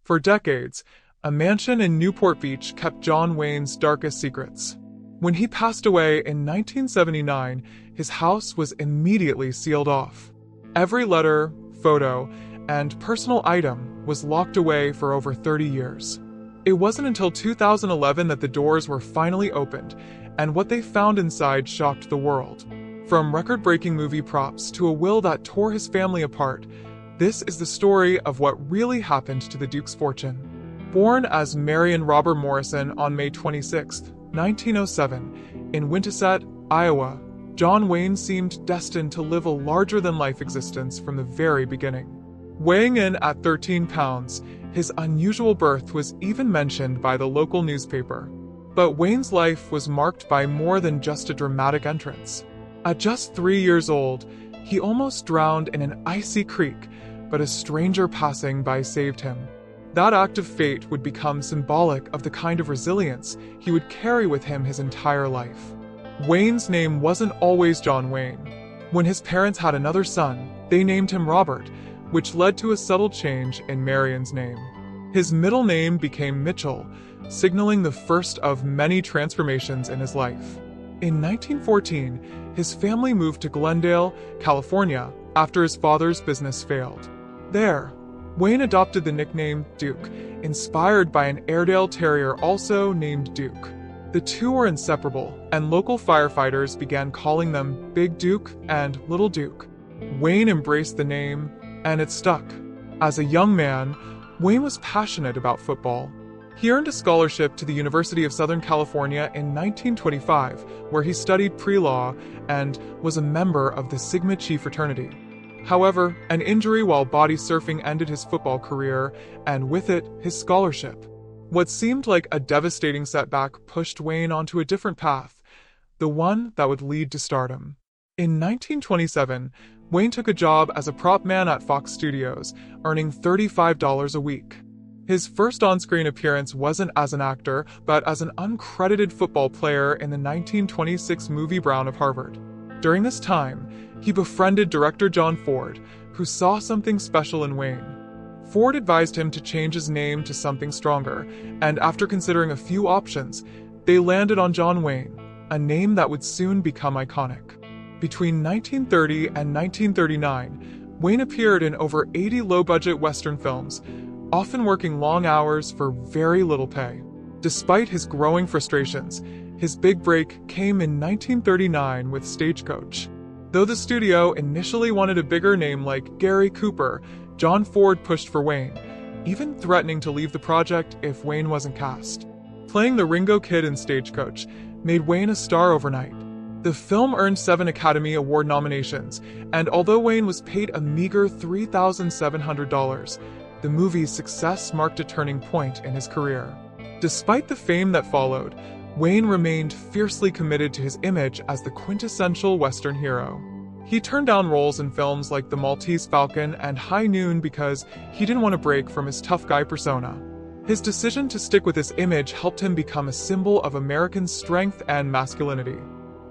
For decades, a mansion in Newport Beach kept John Wayne's darkest secrets. When he passed away in 1979, his house was immediately sealed off. Every letter, photo, and personal item was locked away for over 30 years. It wasn't until 2011 that the doors were finally opened, and what they found inside shocked the world. From record-breaking movie props to a will that tore his family apart, this is the story of what really happened to the Duke's fortune. Born as Marion Robert Morrison on May 26, 1907, in Wintisette, Iowa, John Wayne seemed destined to live a larger-than-life existence from the very beginning. Weighing in at 13 pounds, his unusual birth was even mentioned by the local newspaper. But Wayne's life was marked by more than just a dramatic entrance. At just 3 years old, he almost drowned in an icy creek, but a stranger passing by saved him. That act of fate would become symbolic of the kind of resilience he would carry with him his entire life. Wayne's name wasn't always John Wayne. When his parents had another son, they named him Robert, which led to a subtle change in Marion's name. His middle name became Mitchell, signaling the first of many transformations in his life. In 1914, his family moved to Glendale, California, after his father's business failed. There, Wayne adopted the nickname Duke, inspired by an Airedale Terrier also named Duke. The two were inseparable, and local firefighters began calling them Big Duke and Little Duke. Wayne embraced the name, and it stuck. As a young man, Wayne was passionate about football. He earned a scholarship to the University of Southern California in 1925, where he studied pre-law and was a member of the Sigma Chi fraternity. However, an injury while body surfing ended his football career, and with it, his scholarship. What seemed like a devastating setback pushed Wayne onto a different path, the one that would lead to stardom. In 1927, Wayne took a job as a prop man at Fox Studios, earning $35 a week. His first on-screen appearance wasn't as an actor, but as an uncredited football player in the 1926 movie Brown of Harvard. During this time, he befriended director John Ford, who saw something special in Wayne. Ford advised him to change his name to something stronger, and after considering a few options, they landed on John Wayne, a name that would soon become iconic. Between 1930 and 1939, Wayne appeared in over 80 low-budget Western films, often working long hours for very little pay. Despite his growing frustrations, his big break came in 1939 with Stagecoach. Though the studio initially wanted a bigger name like Gary Cooper, John Ford pushed for Wayne, even threatening to leave the project if Wayne wasn't cast. Playing the Ringo Kid in Stagecoach made Wayne a star overnight. The film earned 7 Academy Award nominations, and although Wayne was paid a meager $3,700, the movie's success marked a turning point in his career. Despite the fame that followed, Wayne remained fiercely committed to his image as the quintessential Western hero. He turned down roles in films like The Maltese Falcon and High Noon because he didn't want to break from his tough guy persona. His decision to stick with this image helped him become a symbol of American strength and masculinity.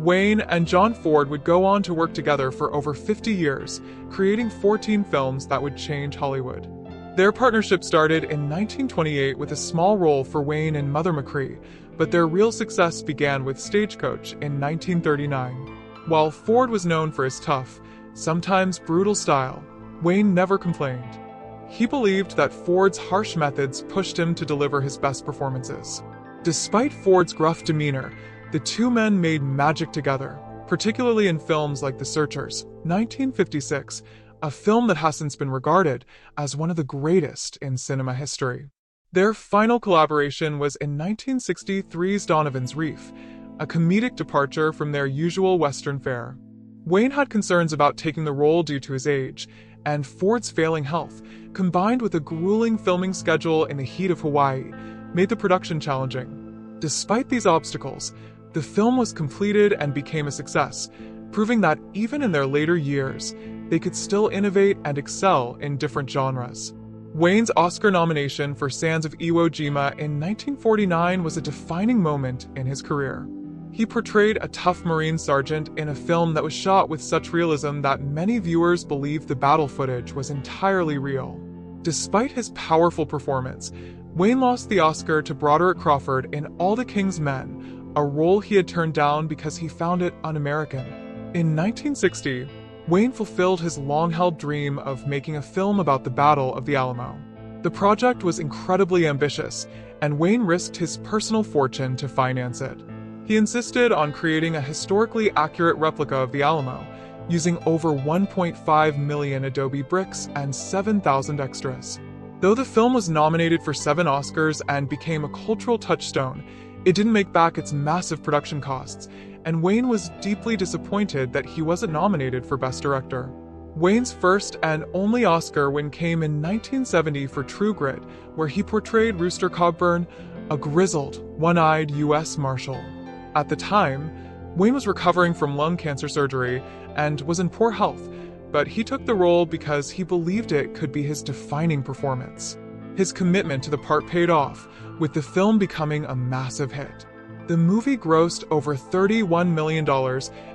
Wayne and John Ford would go on to work together for over 50 years, creating 14 films that would change Hollywood. Their partnership started in 1928 with a small role for Wayne in Mother Machree, but their real success began with Stagecoach in 1939. While Ford was known for his tough, sometimes brutal style, Wayne never complained. He believed that Ford's harsh methods pushed him to deliver his best performances. Despite Ford's gruff demeanor, the two men made magic together, particularly in films like The Searchers, 1956, a film that has since been regarded as one of the greatest in cinema history. Their final collaboration was in 1963's Donovan's Reef, a comedic departure from their usual Western fare. Wayne had concerns about taking the role due to his age, and Ford's failing health, combined with a grueling filming schedule in the heat of Hawaii, made the production challenging. Despite these obstacles, the film was completed and became a success, proving that even in their later years, they could still innovate and excel in different genres. Wayne's Oscar nomination for Sands of Iwo Jima in 1949 was a defining moment in his career. He portrayed a tough Marine sergeant in a film that was shot with such realism that many viewers believed the battle footage was entirely real. Despite his powerful performance, Wayne lost the Oscar to Broderick Crawford in All the King's Men, a role he had turned down because he found it un-American. In 1960, Wayne fulfilled his long-held dream of making a film about the Battle of the Alamo. The project was incredibly ambitious, and Wayne risked his personal fortune to finance it. He insisted on creating a historically accurate replica of the Alamo, using over 1.5 million adobe bricks and 7,000 extras. Though the film was nominated for 7 Oscars and became a cultural touchstone, it didn't make back its massive production costs, and Wayne was deeply disappointed that he wasn't nominated for Best Director. Wayne's first and only Oscar win came in 1970 for True Grit, where he portrayed Rooster Cogburn, a grizzled, one-eyed U.S. Marshal. At the time, Wayne was recovering from lung cancer surgery and was in poor health, but he took the role because he believed it could be his defining performance. His commitment to the part paid off, with the film becoming a massive hit. The movie grossed over $31 million,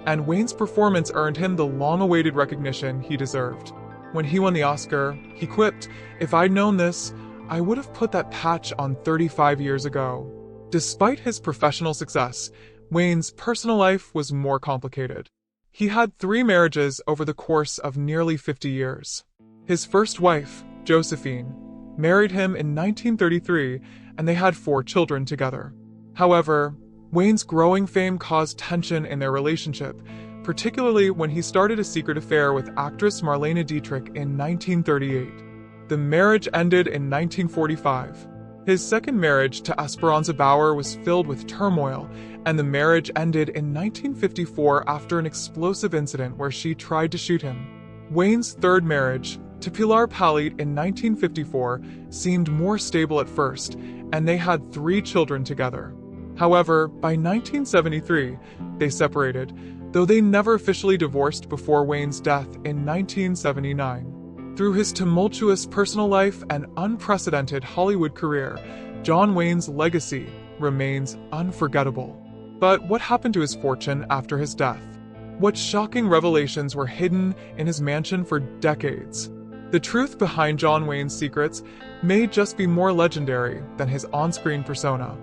and Wayne's performance earned him the long-awaited recognition he deserved. When he won the Oscar, he quipped, "If I'd known this, I would have put that patch on 35 years ago." Despite his professional success, Wayne's personal life was more complicated. He had 3 marriages over the course of nearly 50 years. His first wife, Josephine, married him in 1933, and they had 4 children together. However, Wayne's growing fame caused tension in their relationship, particularly when he started a secret affair with actress Marlene Dietrich in 1938. The marriage ended in 1945. His second marriage to Esperanza Bauer was filled with turmoil, and the marriage ended in 1954 after an explosive incident where she tried to shoot him. Wayne's third marriage, to Pilar Palit in 1954, seemed more stable at first, and they had 3 children together. However, by 1973, they separated, though they never officially divorced before Wayne's death in 1979. Through his tumultuous personal life and unprecedented Hollywood career, John Wayne's legacy remains unforgettable. But what happened to his fortune after his death? What shocking revelations were hidden in his mansion for decades? The truth behind John Wayne's secrets may just be more legendary than his on-screen persona.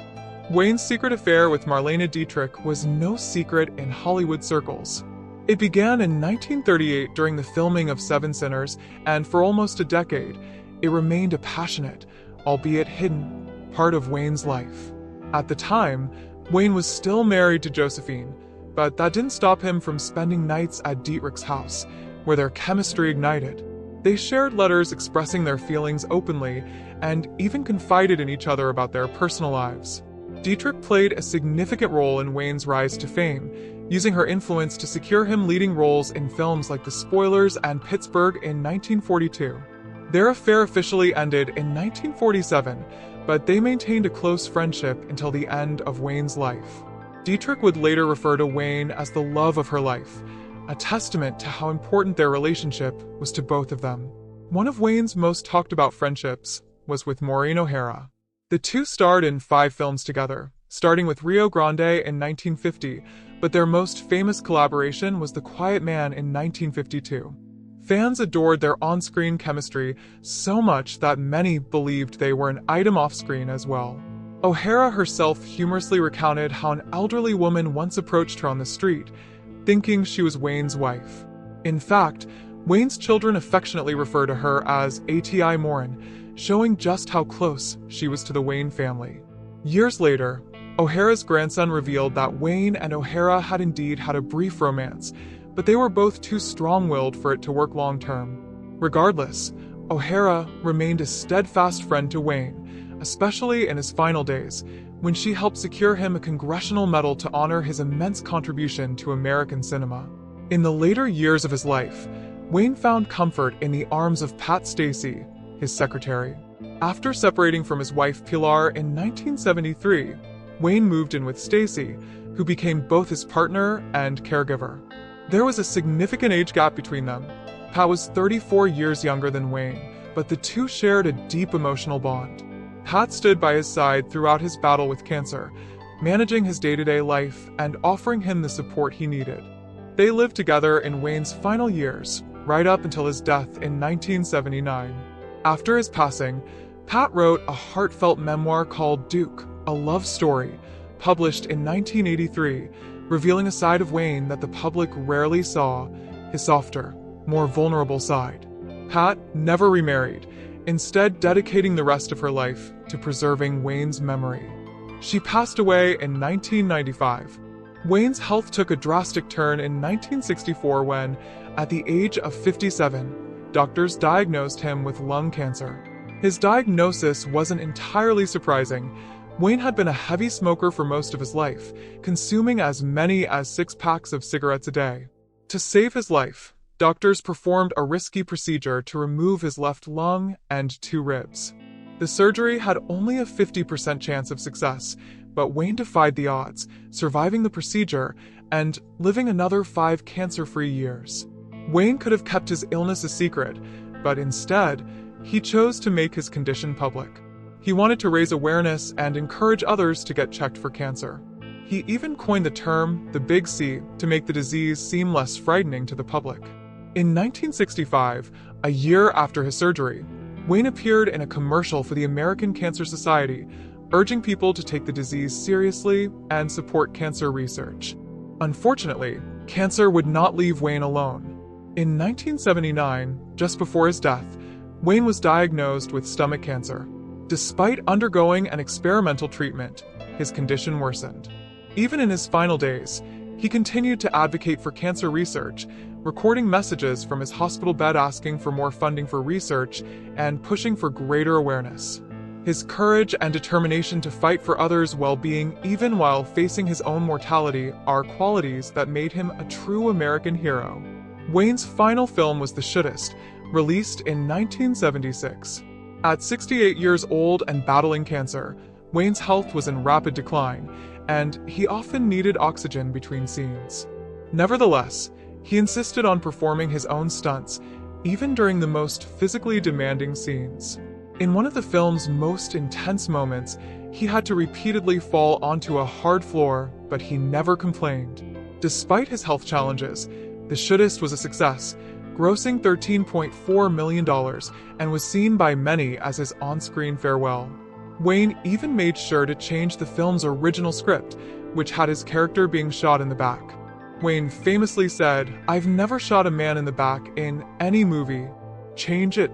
Wayne's secret affair with Marlene Dietrich was no secret in Hollywood circles. It began in 1938 during the filming of Seven Sinners, and for almost a decade, it remained a passionate, albeit hidden, part of Wayne's life. At the time, Wayne was still married to Josephine, but that didn't stop him from spending nights at Dietrich's house, where their chemistry ignited. They shared letters expressing their feelings openly, and even confided in each other about their personal lives. Dietrich played a significant role in Wayne's rise to fame, using her influence to secure him leading roles in films like The Spoilers and Pittsburgh in 1942. Their affair officially ended in 1947, but they maintained a close friendship until the end of Wayne's life. Dietrich would later refer to Wayne as the love of her life, a testament to how important their relationship was to both of them. One of Wayne's most talked about friendships was with Maureen O'Hara. The two starred in 5 films together, starting with Rio Grande in 1950, but their most famous collaboration was The Quiet Man in 1952. Fans adored their on-screen chemistry so much that many believed they were an item off-screen as well. O'Hara herself humorously recounted how an elderly woman once approached her on the street, thinking she was Wayne's wife. In fact, Wayne's children affectionately refer to her as A.T.I. Morin, showing just how close she was to the Wayne family. Years later, O'Hara's grandson revealed that Wayne and O'Hara had indeed had a brief romance, but they were both too strong-willed for it to work long-term. Regardless, O'Hara remained a steadfast friend to Wayne, especially in his final days, when she helped secure him a congressional medal to honor his immense contribution to American cinema. In the later years of his life, Wayne found comfort in the arms of Pat Stacey, his secretary. After separating from his wife Pilar in 1973, Wayne moved in with Stacey, who became both his partner and caregiver. There was a significant age gap between them. Pat was 34 years younger than Wayne, but the two shared a deep emotional bond. Pat stood by his side throughout his battle with cancer, managing his day-to-day life and offering him the support he needed. They lived together in Wayne's final years, right up until his death in 1979. After his passing, Pat wrote a heartfelt memoir called Duke, a love story, published in 1983, revealing a side of Wayne that the public rarely saw, his softer, more vulnerable side. Pat never remarried, instead dedicating the rest of her life to preserving Wayne's memory. She passed away in 1995. Wayne's health took a drastic turn in 1964 when, at the age of 57, doctors diagnosed him with lung cancer. His diagnosis wasn't entirely surprising. Wayne had been a heavy smoker for most of his life, consuming as many as 6 packs of cigarettes a day. To save his life, doctors performed a risky procedure to remove his left lung and 2 ribs. The surgery had only a 50% chance of success, but Wayne defied the odds, surviving the procedure and living another 5 cancer-free years. Wayne could have kept his illness a secret, but instead, he chose to make his condition public. He wanted to raise awareness and encourage others to get checked for cancer. He even coined the term, the Big C, to make the disease seem less frightening to the public. In 1965, a year after his surgery, Wayne appeared in a commercial for the American Cancer Society, urging people to take the disease seriously and support cancer research. Unfortunately, cancer would not leave Wayne alone. In 1979, just before his death, Wayne was diagnosed with stomach cancer. Despite undergoing an experimental treatment, his condition worsened. Even in his final days, he continued to advocate for cancer research, recording messages from his hospital bed asking for more funding for research and pushing for greater awareness. His courage and determination to fight for others' well-being even while facing his own mortality are qualities that made him a true American hero. Wayne's final film was The Shouldest, released in 1976. At 68 years old and battling cancer, Wayne's health was in rapid decline, and he often needed oxygen between scenes. Nevertheless, he insisted on performing his own stunts, even during the most physically demanding scenes. In one of the film's most intense moments, he had to repeatedly fall onto a hard floor, but he never complained. Despite his health challenges, The Shouldest was a success, grossing $13.4 million and was seen by many as his on-screen farewell. Wayne even made sure to change the film's original script, which had his character being shot in the back. Wayne famously said, "I've never shot a man in the back in any movie. Change it."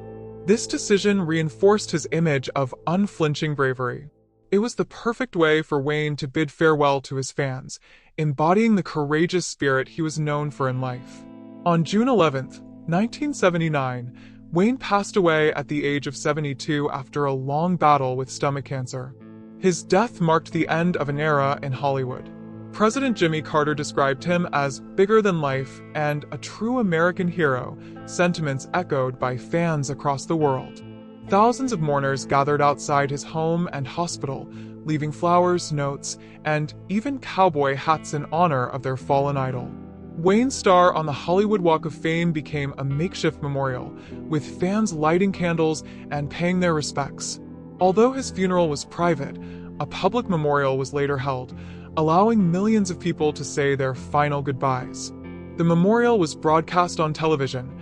This decision reinforced his image of unflinching bravery. It was the perfect way for Wayne to bid farewell to his fans, embodying the courageous spirit he was known for in life. On June 11, 1979, Wayne passed away at the age of 72 after a long battle with stomach cancer. His death marked the end of an era in Hollywood. President Jimmy Carter described him as bigger than life and a true American hero, sentiments echoed by fans across the world. Thousands of mourners gathered outside his home and hospital, leaving flowers, notes, and even cowboy hats in honor of their fallen idol. Wayne's star on the Hollywood Walk of Fame became a makeshift memorial, with fans lighting candles and paying their respects. Although his funeral was private, a public memorial was later held, allowing millions of people to say their final goodbyes. The memorial was broadcast on television,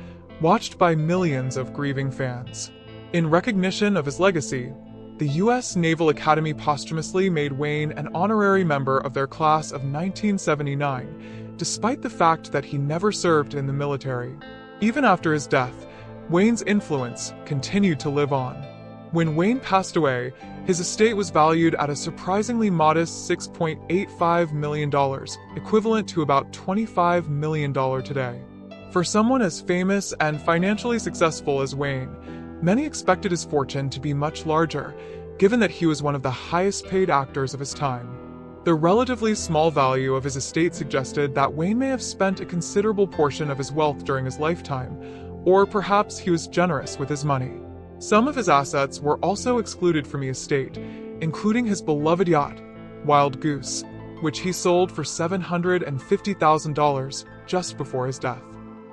watched by millions of grieving fans. In recognition of his legacy, the U.S. Naval Academy posthumously made Wayne an honorary member of their class of 1979, despite the fact that he never served in the military. Even after his death, Wayne's influence continued to live on. When Wayne passed away, his estate was valued at a surprisingly modest $6.85 million, equivalent to about $25 million today. For someone as famous and financially successful as Wayne, many expected his fortune to be much larger, given that he was one of the highest-paid actors of his time. The relatively small value of his estate suggested that Wayne may have spent a considerable portion of his wealth during his lifetime, or perhaps he was generous with his money. Some of his assets were also excluded from the estate, including his beloved yacht, Wild Goose, which he sold for $750,000 just before his death.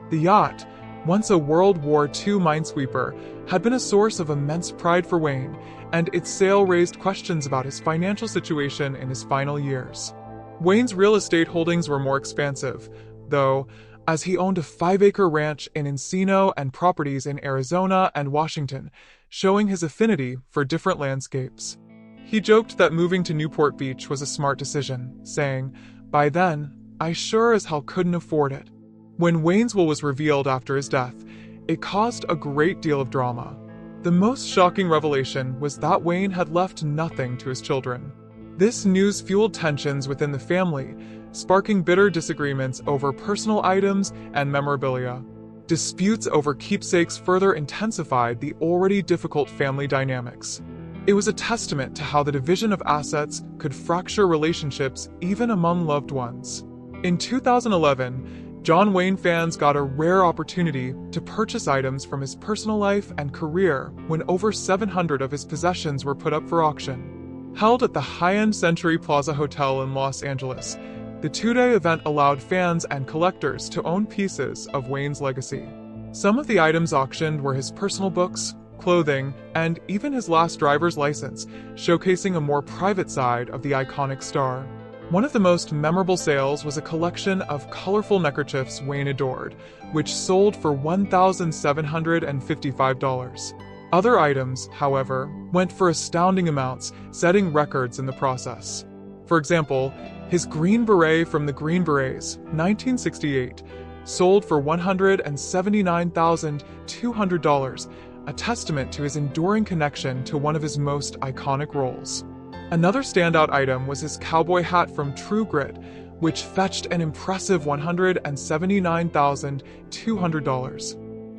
The yacht, once a World War II minesweeper, had been a source of immense pride for Wayne, and its sale raised questions about his financial situation in his final years. Wayne's real estate holdings were more expansive, though, as he owned a 5-acre ranch in Encino and properties in Arizona and Washington, showing his affinity for different landscapes. He joked that moving to Newport Beach was a smart decision, saying, "By then, I sure as hell couldn't afford it." When Wayne's will was revealed after his death, it caused a great deal of drama. The most shocking revelation was that Wayne had left nothing to his children. This news fueled tensions within the family, sparking bitter disagreements over personal items and memorabilia. Disputes over keepsakes further intensified the already difficult family dynamics. It was a testament to how the division of assets could fracture relationships even among loved ones. In 2011, John Wayne fans got a rare opportunity to purchase items from his personal life and career when over 700 of his possessions were put up for auction. Held at the high-end Century Plaza Hotel in Los Angeles, the two-day event allowed fans and collectors to own pieces of Wayne's legacy. Some of the items auctioned were his personal books, clothing, and even his last driver's license, showcasing a more private side of the iconic star. One of the most memorable sales was a collection of colorful neckerchiefs Wayne adored, which sold for $1,755. Other items, however, went for astounding amounts, setting records in the process. For example, his green beret from the Green Berets, 1968, sold for $179,200, a testament to his enduring connection to one of his most iconic roles. Another standout item was his cowboy hat from True Grit, which fetched an impressive $179,200.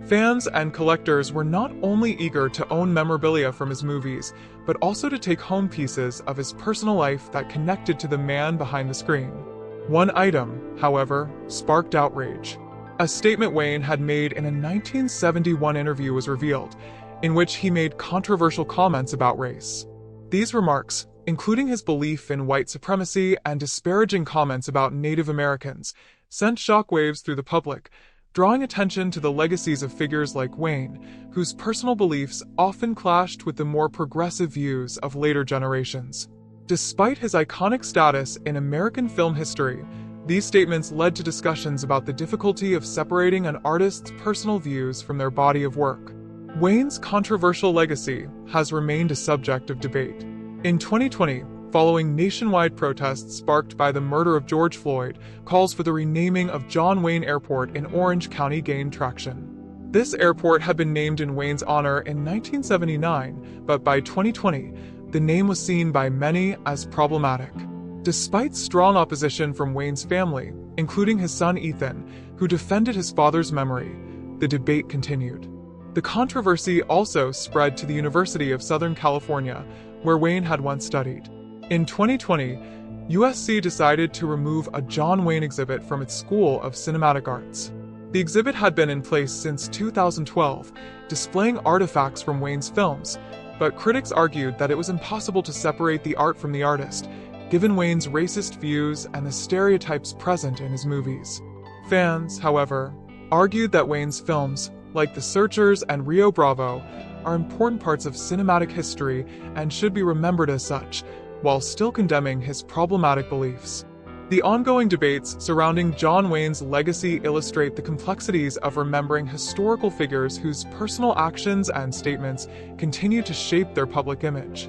Fans and collectors were not only eager to own memorabilia from his movies, but also to take home pieces of his personal life that connected to the man behind the screen. One item, however, sparked outrage. A statement Wayne had made in a 1971 interview was revealed, in which he made controversial comments about race. These remarks, including his belief in white supremacy and disparaging comments about Native Americans, sent shockwaves through the public, drawing attention to the legacies of figures like Wayne, whose personal beliefs often clashed with the more progressive views of later generations. Despite his iconic status in American film history, these statements led to discussions about the difficulty of separating an artist's personal views from their body of work. Wayne's controversial legacy has remained a subject of debate. In 2020, following nationwide protests sparked by the murder of George Floyd, calls for the renaming of John Wayne Airport in Orange County gained traction. This airport had been named in Wayne's honor in 1979, but by 2020, the name was seen by many as problematic. Despite strong opposition from Wayne's family, including his son Ethan, who defended his father's memory, the debate continued. The controversy also spread to the University of Southern California, where Wayne had once studied. In 2020, USC decided to remove a John Wayne exhibit from its School of Cinematic Arts. The exhibit had been in place since 2012, displaying artifacts from Wayne's films, but critics argued that it was impossible to separate the art from the artist, given Wayne's racist views and the stereotypes present in his movies. Fans, however, argued that Wayne's films, like The Searchers and Rio Bravo, are important parts of cinematic history and should be remembered as such, while still condemning his problematic beliefs. The ongoing debates surrounding John Wayne's legacy illustrate the complexities of remembering historical figures whose personal actions and statements continue to shape their public image.